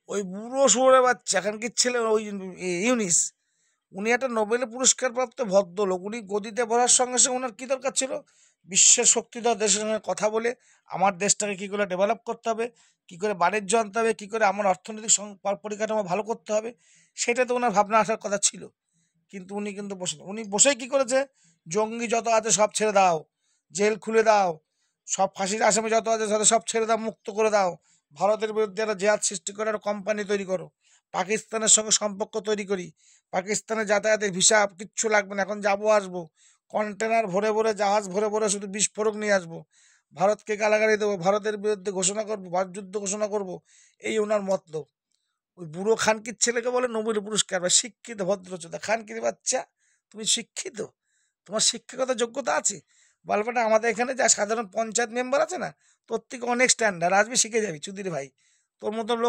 ওই বুড়ো শুয়োরের বাচ্চা এখানকার ছেলে ওই ইউনিস, উনি একটা নোবেল পুরস্কার প্রাপ্ত ভদ্রলোক। উনি গদিতে বসার সঙ্গে সঙ্গে ওনার কী দরকার ছিল? বিশ্বের শক্তিধর দেশের সঙ্গে কথা বলে আমার দেশটাকে কী করে ডেভেলপ করতে হবে, কী করে বাণিজ্য আনতে হবে, কী করে আমার অর্থনৈতিক পরিকাঠামো ভালো করতে হবে, সেটা তো ওনার ভাবনা আসার কথা ছিল। কিন্তু উনি কিন্তু উনি বসেই কী করেছে? জঙ্গি যত আছে সব ছেড়ে দাও, জেল খুলে দাও, সব ফাঁসির আসামি যত আছে তাদের সব ছেড়ে দাও, মুক্ত করে দাও, ভারতের বিরুদ্ধে একটা জেহাদ সৃষ্টি করে একটা কোম্পানি তৈরি করো, পাকিস্তানের সঙ্গে সম্পর্ক তৈরি করি, পাকিস্তানে যাতায়াতের ভিসা কিচ্ছু লাগবে না, এখন যাবো আসবো, কন্টেনার ভরে ভরে জাহাজ ভরে ভরে শুধু বিস্ফোরক নিয়ে আসবো, ভারতকে গালাগালি দেবো, ভারতের বিরুদ্ধে ঘোষণা করবো, ভারত যুদ্ধ ঘোষণা করবো, এই ওনার মতলব। ওই বুড়ো খানকির ছেলেকে বলে নোবেল পুরস্কার বা শিক্ষিত ভদ্রচোদা খানকির বাচ্চা, তুমি শিক্ষিত? তোমার শিক্ষাগত যোগ্যতা আছে? বলবাটা আমাদের এখানে যা সাধারণ পঞ্চায়েত মেম্বার আছে না, তোর থেকে অনেক স্ট্যান্ডার্ড, আসবি শিখে যাবি চুদির ভাই, তোর মতো লোক